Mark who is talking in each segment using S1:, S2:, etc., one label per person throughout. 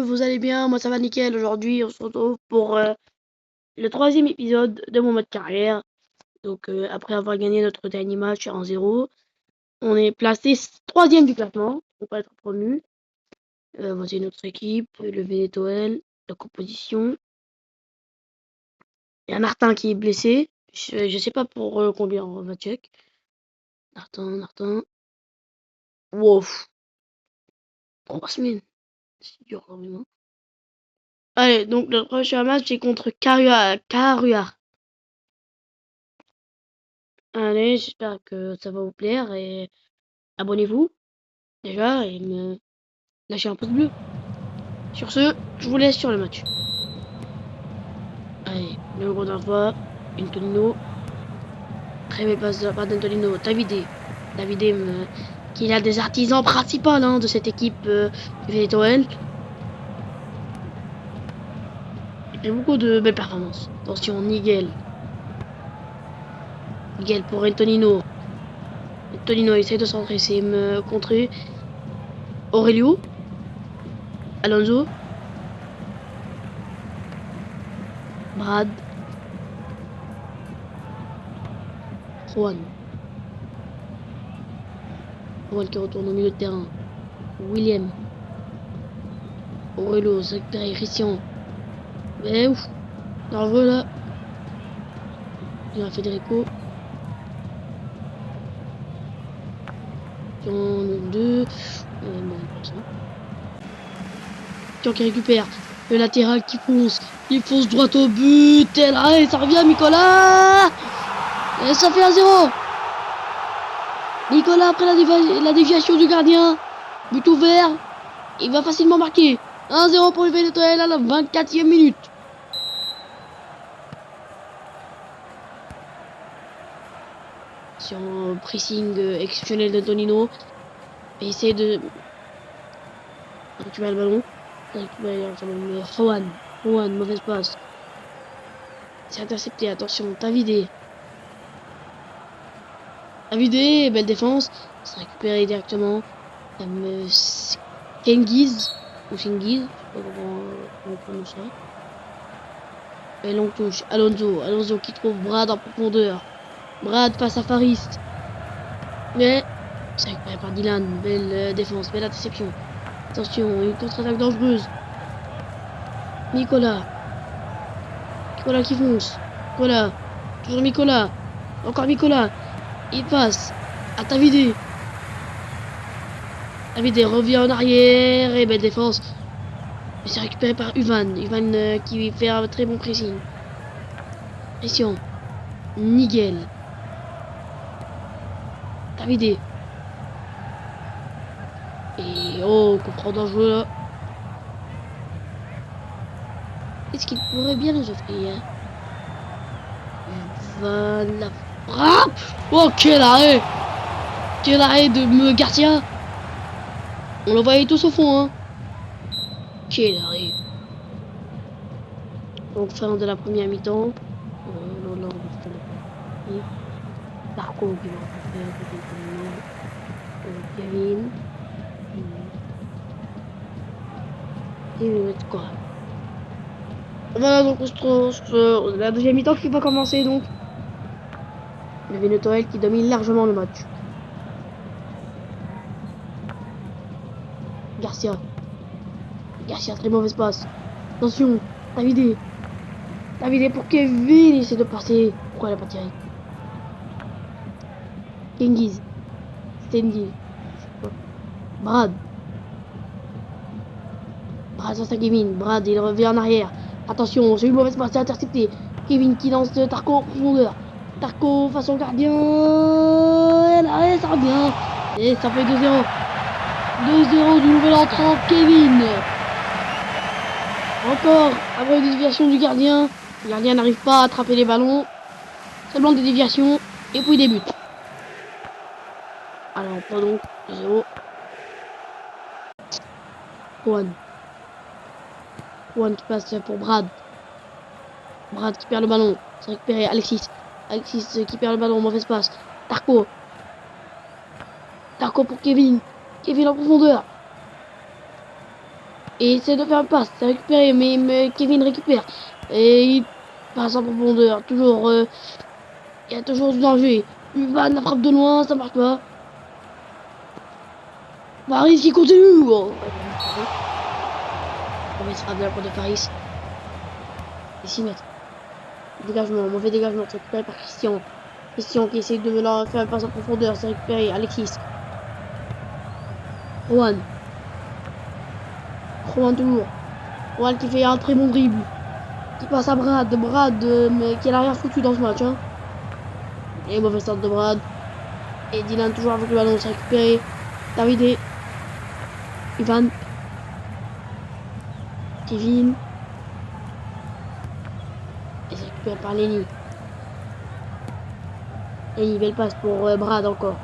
S1: vous allez bien, moi ça va nickel. Aujourd'hui on se retrouve pour le troisième épisode de mon mode carrière. Donc après avoir gagné notre dernier match à 1-0, on est placé troisième du classement, on peut être promu. Voici notre équipe, le Venezuela, la composition. Il y a Martin qui est blessé, je sais pas pour combien on va check. Martin. Wow, 3 semaines, c'est dur quand même, hein. Allez, donc le prochain match c'est contre Caruar. Allez, j'espère que ça va vous plaire et abonnez-vous déjà et me lâchez un pouce bleu. Sur ce, je vous laisse sur le match. Allez, le gros d'envoi, Antonino. Très belle passe de la part d'Antonino. Davide qui est l'un des artisans principaux de cette équipe du Venezuela. Il y a beaucoup de belles performances. Attention, Nigel. Nigel pour Antonino. Antonino essaie de centrer, c'est me contrer. Aurelio. Alonso. Brad. Juan. Juan qui retourne au milieu de terrain. William. Aurelio, c'est récupéré. Christian. Mais ouf. Nerveux là. Il y a Federico. J'en ai deux. Bon, ça. Tiens, qui récupère. Le latéral qui fonce. Il fonce droit au but. Et là, et ça revient, Nicolas. Et ça fait 1-0. Nicolas, après la déviation du gardien. But ouvert. Il va facilement marquer. 1-0 pour le Venezuela à la 24e minute. Sur un pressing exceptionnel d'Antonino. Et essaie de récupérer le ballon. Juan, mauvaise passe. C'est intercepté, attention, Davide, belle défense. C'est récupéré directement. Kengiz, ou Sengiz, je sais pas comment on prononce ça. Et longue touche, Alonso qui trouve Brad en profondeur. Brad passe à Farist. Mais c'est récupéré par Dylan, belle défense, belle interception. Attention, une contre-attaque dangereuse. Nicolas qui fonce. Toujours Nicolas. Encore Nicolas. Il passe à Davide. Davide revient en arrière et belle défense. Mais c'est récupéré par Uvan. Qui fait un très bon pressing. Pression. Nigel. Davide. Et oh, comprend dangereux là. Qu'est-ce qu'il pourrait bien nous offrir? Uvan la frappe. Oh, quel arrêt! Quel arrêt de Garcia! On le voyait tous au fond, hein. Quel arrêt! Donc fin de la première mi-temps. Darko qui va faire Kevin. Et quoi? Voilà, donc on se trouve la deuxième mi-temps qui va commencer donc. Le Venezuela qui domine largement le match. Garcia, très mauvaise passe. Attention, Davide pour Kevin, il essaie de passer. Pourquoi elle a pas tiré? Kengiz, Stengiz, Brad face à Kevin. Brad, il revient en arrière. Attention, c'est une mauvaise passe, c'est intercepté. Kevin qui lance de Tarko en profondeur. Tarko face au gardien. Et là, ça revient. Et ça fait 2-0. 2-0 du nouvel entrant, Kevin. Encore, après une déviation du gardien. Le gardien n'arrive pas à attraper les ballons. Seulement des déviations. Et puis des buts. Alors, on prend donc 2-0. Juan qui passe pour Brad. Brad qui perd le ballon. C'est récupéré. Alexis qui perd le ballon. Mauvaise passe. Tarko pour Kevin. Kevin en profondeur. Et essaie de faire un passe, c'est récupéré, mais Kevin récupère. Et il passe en profondeur, toujours, il y a toujours du danger. Van la frappe de loin, ça marche pas. Paris qui continue. Oh, mauvaise frappe de la part de Paris. Et 6 mètres. Dégagement, mauvais dégagement, c'est récupéré par Christian. Christian qui essaie de leur faire un passe en profondeur, c'est récupéré. Alexis. Juan. Juan toujours. Juan qui fait un très bon dribble. Qui passe à Brad. Brad, mais qui a l'arrière foutu dans ce match. Hein. Et mauvais start de Brad. Et Dylan toujours avec le ballon, c'est récupéré. David. Ivan. Kevin. Et c'est récupéré par Lenny. Lenny, belle passe pour Brad encore.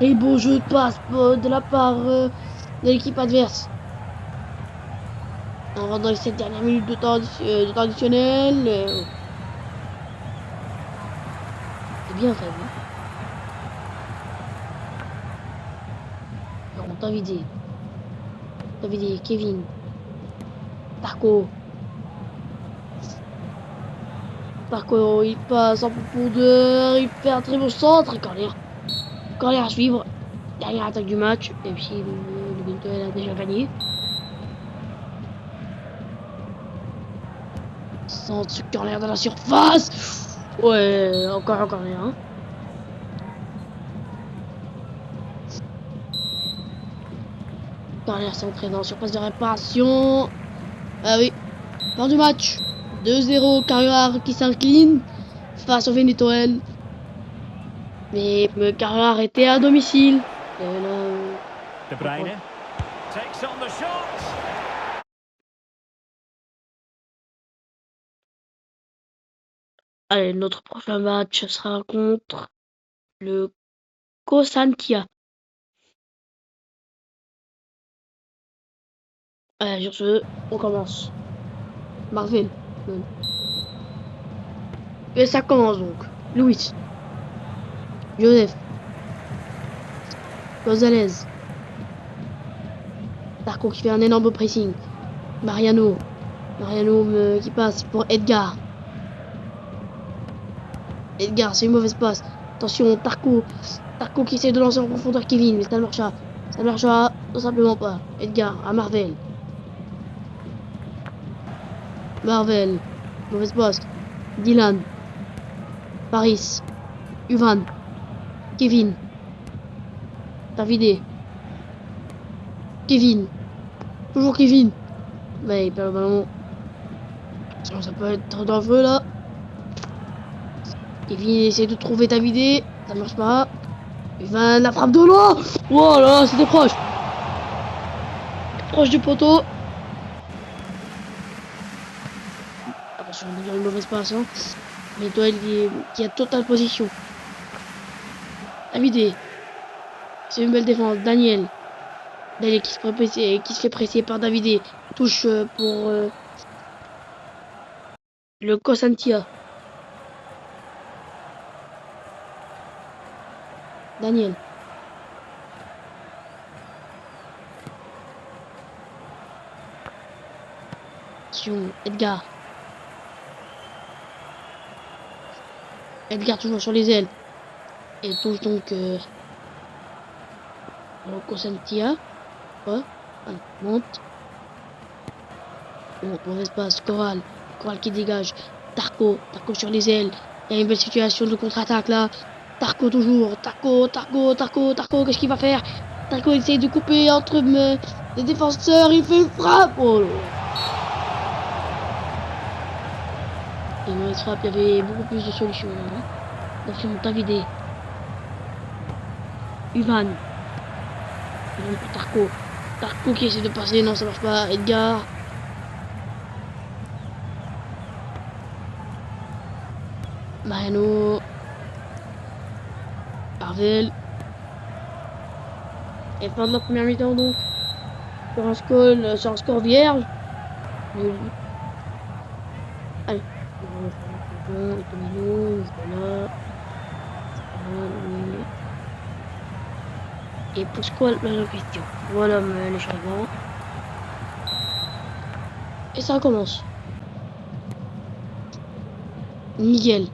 S1: Et beau jeu de passe de la part de l'équipe adverse. On rentre dans les 7 dernières minutes de temps additionnel. C'est bien fait. Hein. Alors, David, Kevin, Tarko. Tarko, il passe en profondeur, il fait un très bon centre. Et corner à suivre. Dernière attaque du match. Et puis, le Guntel a déjà gagné. Centre corner dans la surface. Ouais, encore un corner. Hein. Corner centré dans la surface de réparation. Ah oui, fin du match. 2-0, Carrère qui s'incline face au Venezuela. Mais Carrère était à domicile. Et là,
S2: De Bruyne takes on the shot.
S1: allez, notre prochain match sera contre le Cosantia. Allez, sur ce, on commence. Marvel. Et ça commence donc. Louis. Joseph. Gonzalez. Darko qui fait un énorme pressing. Mariano. Qui passe pour Edgar. Edgar, c'est une mauvaise passe. Attention, Tarko. Tarko qui essaie de lancer en profondeur Kevin, mais ça ne marchera. Ça ne marchera tout simplement pas. Edgar à Marvel. Mauvaise passe. Dylan. Paris. Uvan. Kevin. Davide. Kevin. Toujours Kevin. Mais il perd le ballon. Ça peut être dangereux là. Kevin essaie de trouver Davide. Ça marche pas. Uvan, la frappe de loin. Oh là, c'était proche. Proche du poteau. Attention, on devient une mauvaise passe. Hein. Mais toi, qui a totale position. Davide. C'est une belle défense. Daniel qui se fait presser par Davide. Touche pour le Cosantia. Daniel. Edgar. Edgar toujours sur les ailes. Et touche donc le Cosantia. Ouais. Allez, monte. Mauvaise passe. Coral qui dégage. Tarko sur les ailes. Il y a une belle situation de contre-attaque là. Tarko toujours. Tarko. Qu'est-ce qu'il va faire? Tarko essaye de couper entre les défenseurs. Il fait une frappe. Oh là. Et mauvaise frappe, il y avait beaucoup plus de solutions. Hein. Attention, Davide. Uvan. Tarko. Tarko qui essaie de passer. Non, ça marche pas. Edgar. Mariano. Arvel. Et fin de la première mi-temps donc. Sur un score vierge. Allez. Voilà. Et Pasquale la question. Voilà les changements. Et ça commence. Miguel.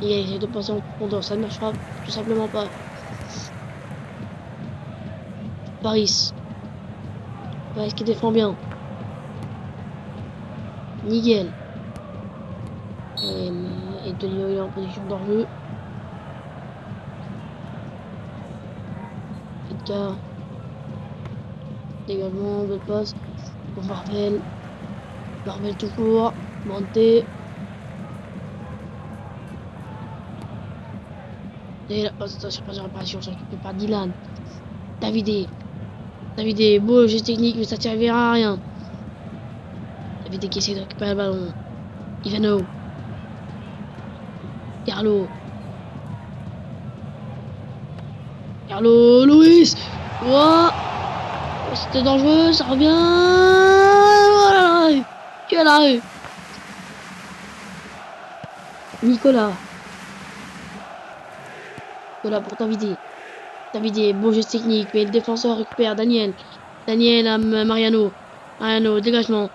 S1: Il essaie de passer en profondeur, ça ne marchera tout simplement pas. Paris. Paris qui défend bien. Miguel. Et Delio il est en position d'enjeu. Edgar. Dégagement, belle passe. Pour Marvel. Marvel toujours. Monté. Et la passe de surprise de réparation, ça s'occupe par Dylan. Davidé. Davidé, beau geste technique, mais ça ne servira à rien. Davidé qui essaie de récupérer le ballon. Ivano. Carlo. Carlo Luis. Wow. C'était dangereux, ça revient. Oh là là. Quel arrêt. Nicolas. Nicolas pour Davidé. Davidé, beau geste technique, mais le défenseur récupère Daniel. Daniel à Mariano. Mariano, dégagement.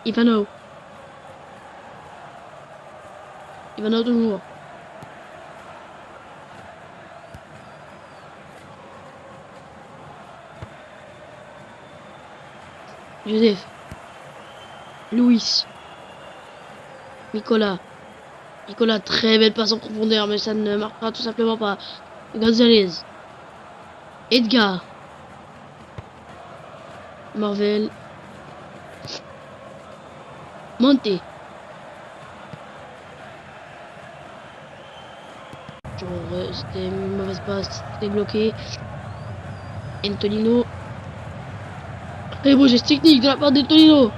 S1: Ivano. Ivano toujours. Joseph. Luis. Nicolas. Nicolas, très belle passe en profondeur, mais ça ne marquera tout simplement pas. Gonzalez. Edgar. Marvel. Monté. C'était une mauvaise passe, c'était bloqué. Antonino. Très beau geste technique de la part d'Antonino.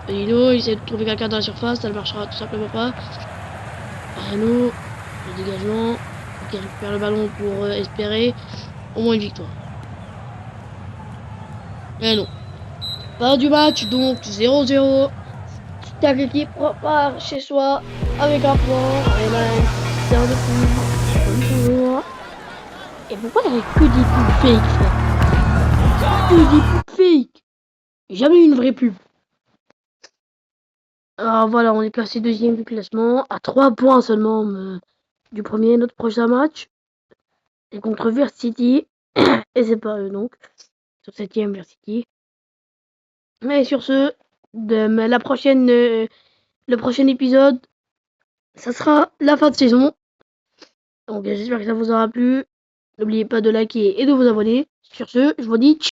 S1: Antonino, il essaie de trouver quelqu'un dans la surface, ça ne marchera tout simplement pas. Mariano, le dégagement, qui récupère le ballon pour espérer au moins une victoire. Mais non, pas du match, donc 0-0. Chaque équipe repart chez soi avec un point. Et ben, c'est un de plus, comme toujours. Et pourquoi il n'y avait que des pubs fake, frère? Que des pubs fake. Jamais une vraie pub. Alors voilà, on est classé deuxième du classement, à 3 points seulement du premier. Notre prochain match est contre Ver City. Et c'est pas eux donc. Sur 7ème Ver City. Mais sur ce, le prochain épisode, ça sera la fin de saison. Donc j'espère que ça vous aura plu. N'oubliez pas de liker et de vous abonner. Sur ce, je vous dis ciao.